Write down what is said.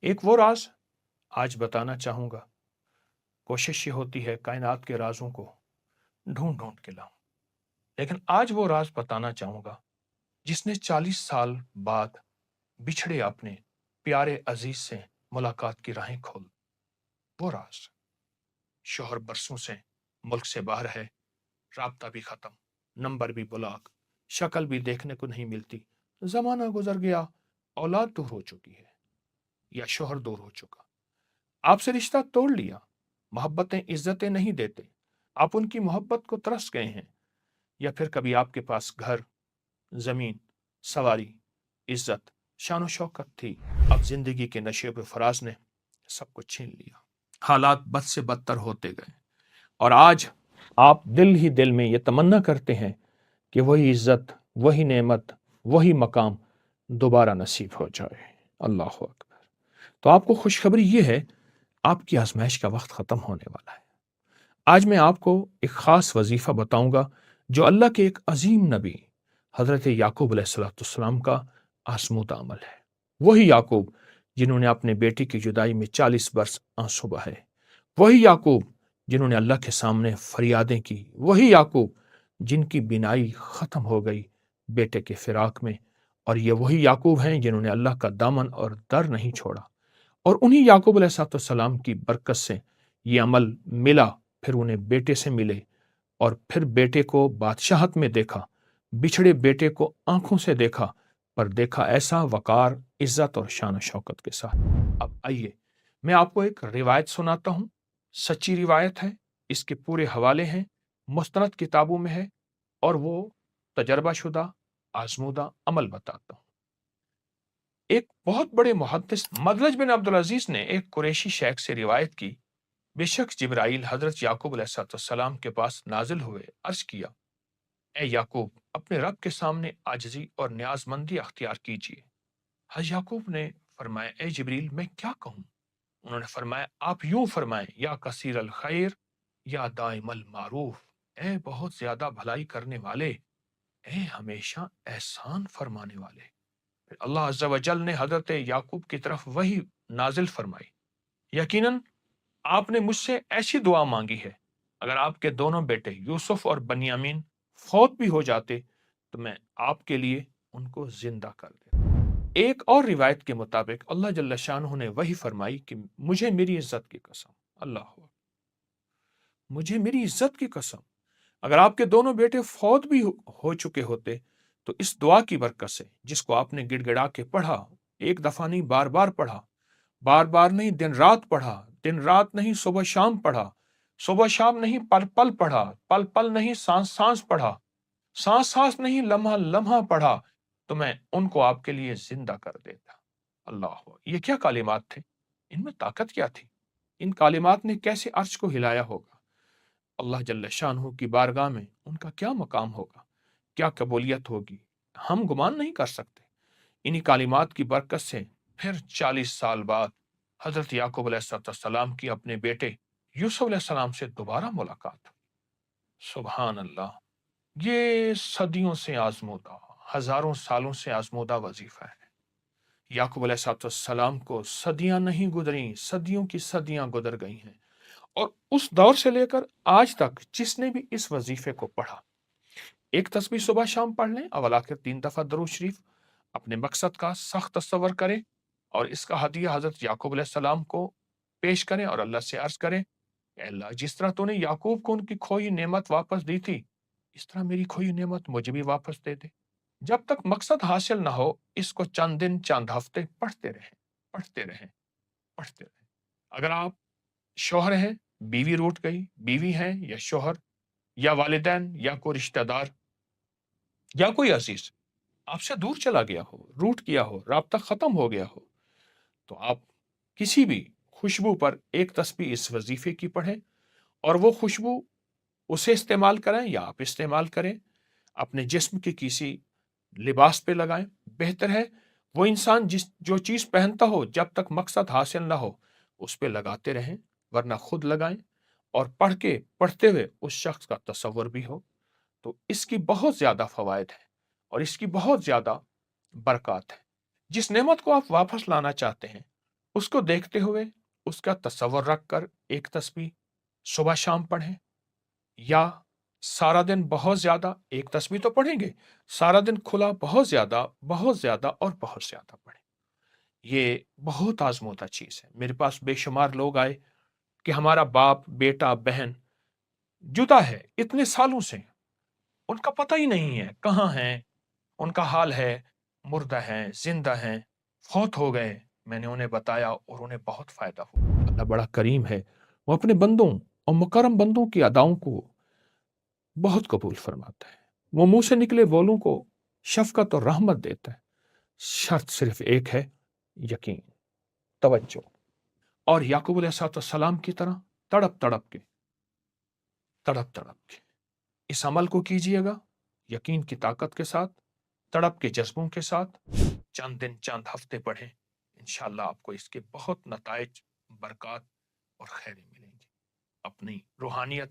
ایک وہ راز آج بتانا چاہوں گا۔ کوشش یہ ہوتی ہے کائنات کے رازوں کو ڈھونڈ ڈھونڈ کے لاؤں، لیکن آج وہ راز بتانا چاہوں گا جس نے 40 سال بعد بچھڑے اپنے پیارے عزیز سے ملاقات کی راہیں کھول۔ وہ راز، شوہر برسوں سے ملک سے باہر ہے، رابطہ بھی ختم، نمبر بھی بلاک، شکل بھی دیکھنے کو نہیں ملتی، زمانہ گزر گیا، اولاد دور ہو چکی ہے یا شوہر دور ہو چکا، آپ سے رشتہ توڑ لیا، محبتیں عزتیں نہیں دیتے، آپ ان کی محبت کو ترس گئے ہیں، یا پھر کبھی آپ کے پاس گھر، زمین، سواری، عزت، شان و شوکت تھی، اب زندگی کے نشیب و فراز نے سب کچھ چھین لیا، حالات بد سے بدتر ہوتے گئے، اور آج آپ دل ہی دل میں یہ تمنا کرتے ہیں کہ وہی عزت، وہی نعمت، وہی مقام دوبارہ نصیب ہو جائے۔ اللہ اکبر۔ تو آپ کو خوشخبری یہ ہے، آپ کی آزمائش کا وقت ختم ہونے والا ہے۔ آج میں آپ کو ایک خاص وظیفہ بتاؤں گا جو اللہ کے ایک عظیم نبی حضرت یعقوب علیہ السلام کا آزمودہ عمل ہے۔ وہی یعقوب جنہوں نے اپنے بیٹی کی جدائی میں 40 برس آنسو بہائے، وہی یعقوب جنہوں نے اللہ کے سامنے فریادیں کی، وہی یعقوب جن کی بینائی ختم ہو گئی بیٹے کے فراق میں، اور یہ وہی یعقوب ہیں جنہوں نے اللہ کا دامن اور در نہیں چھوڑا، اور انہی یعقوب علیہ السلام کی برکت سے یہ عمل ملا، پھر انہیں بیٹے سے ملے، اور پھر بیٹے کو بادشاہت میں دیکھا، بچھڑے بیٹے کو آنکھوں سے دیکھا، پر دیکھا ایسا وقار، عزت اور شان و شوکت کے ساتھ۔ اب آئیے میں آپ کو ایک روایت سناتا ہوں، سچی روایت ہے، اس کے پورے حوالے ہیں، مستند کتابوں میں ہے، اور وہ تجربہ شدہ آزمودہ عمل بتاتا ہوں۔ ایک بہت بڑے محدث مدلج بن عبدالعزیز نے ایک قریشی شیخ سے روایت کی، بے شک جبرائیل حضرت یعقوب علیہ السلام کے پاس نازل ہوئے، عرض کیا، اے یعقوب، اپنے رب کے سامنے عاجزی اور نیاز مندی اختیار کیجیے۔ حضرت یعقوب نے فرمایا، اے جبریل، میں کیا کہوں؟ انہوں نے فرمایا، آپ یوں فرمائیں، یا کثیر الخیر، یا دائم المعروف، اے بہت زیادہ بھلائی کرنے والے، اے ہمیشہ احسان فرمانے والے۔ پھر اللہ عز و جل نے حضرت یعقوب کی طرف وحی نازل فرمائی، یقیناً آپ نے مجھ سے ایسی دعا مانگی ہے، اگر آپ کے دونوں بیٹے یوسف اور بنیامین فوت بھی ہو جاتے تو میں آپ کے لیے ان کو زندہ کر دیتا۔ ایک اور روایت کے مطابق اللہ جل شانہ نے وحی فرمائی کہ مجھے میری عزت کی قسم، اللہ، مجھے میری عزت کی قسم، اگر آپ کے دونوں بیٹے فوت بھی ہو چکے ہوتے تو اس دعا کی برکت سے، جس کو آپ نے گڑ گڑا کے پڑھا، ایک دفعہ نہیں بار بار پڑھا، بار بار نہیں دن رات پڑھا، دن رات نہیں صبح شام پڑھا، صبح شام نہیں پل پل پڑھا، پل پل نہیں سانس سانس پڑھا، سانس سانس نہیں لمحہ لمحہ پڑھا، تو میں ان کو آپ کے لیے زندہ کر دیتا۔ اللہ، یہ کیا کلمات تھے، ان میں طاقت کیا تھی، ان کلمات نے کیسے عرش کو ہلایا ہوگا، اللہ جل شانہ کی بارگاہ میں ان کا کیا مقام ہوگا، کیا قبولیت ہوگی، ہم گمان نہیں کر سکتے۔ انہی کلمات کی برکت سے پھر 40 سال بعد حضرت یعقوب علیہ السلام کی اپنے بیٹے یوسف علیہ السلام سے دوبارہ ملاقات۔ سبحان اللہ، یہ صدیوں سے آزمودہ، ہزاروں سالوں سے آزمودہ وظیفہ ہے۔ یعقوب علیہ السلام کو صدیاں نہیں گزریں، صدیوں کی صدیاں گزر گئی ہیں، اور اس دور سے لے کر آج تک جس نے بھی اس وظیفے کو پڑھا، ایک تسبیح صبح شام پڑھ لیں، اول آخر 3 دفعہ درود شریف، اپنے مقصد کا سخت تصور کریں، اور اس کا ہدیہ حضرت یعقوب علیہ السلام کو پیش کریں، اور اللہ سے عرض کریں، اے اللہ، جس طرح تو نے یعقوب کو ان کی کھوئی نعمت واپس دی تھی، اس طرح میری کھوئی نعمت مجھے بھی واپس دے دے۔ جب تک مقصد حاصل نہ ہو، اس کو چند دن چند ہفتے پڑھتے رہیں، پڑھتے رہیں، پڑھتے رہیں۔ اگر آپ شوہر ہیں، بیوی روٹ گئی، بیوی ہیں یا شوہر یا والدین یا کوئی رشتہ دار یا کوئی عزیز آپ سے دور چلا گیا ہو، روٹ گیا ہو، رابطہ ختم ہو گیا ہو، تو آپ کسی بھی خوشبو پر ایک تسبیح اس وظیفے کی پڑھیں، اور وہ خوشبو اسے استعمال کریں یا آپ استعمال کریں، اپنے جسم کے کسی لباس پہ لگائیں۔ بہتر ہے وہ انسان جو چیز پہنتا ہو، جب تک مقصد حاصل نہ ہو اس پہ لگاتے رہیں، ورنہ خود لگائیں، اور پڑھتے ہوئے اس شخص کا تصور بھی ہو، تو اس کی بہت زیادہ فوائد ہیں اور اس کی بہت زیادہ برکات ہے۔ جس نعمت کو آپ واپس لانا چاہتے ہیں اس کو دیکھتے ہوئے اس کا تصور رکھ کر ایک تسبیح صبح شام پڑھیں، یا سارا دن بہت زیادہ ایک تسبیح تو پڑھیں گے، سارا دن کھلا بہت زیادہ اور بہت زیادہ پڑھیں۔ یہ بہت آزمودہ چیز ہے۔ میرے پاس بے شمار لوگ آئے کہ ہمارا باپ، بیٹا، بہن جدا ہے اتنے سالوں سے، ان کا پتہ ہی نہیں ہے کہاں ہیں، ان کا حال ہے مردہ ہیں، زندہ ہیں، فوت ہو گئے۔ میں نے انہیں بتایا اور انہیں بہت فائدہ ہوا۔ اللہ بڑا کریم ہے، وہ اپنے بندوں اور مکرم بندوں کی اداؤں کو بہت قبول فرماتا ہے۔ وہ منہ سے نکلے بولوں کو شفقت اور رحمت دیتا ہے۔ شرط صرف ایک ہے، یقین، توجہ، اور یعقوب علیہ السلام کی طرح تڑپ تڑپ کے اس عمل کو کیجئے گا، یقین کی طاقت کے ساتھ، تڑپ کے جذبوں کے ساتھ، چند دن چند ہفتے پڑھیں، انشاءاللہ آپ کو اس کے بہت نتائج، برکات اور خیریں ملیں گی۔ اپنی روحانیت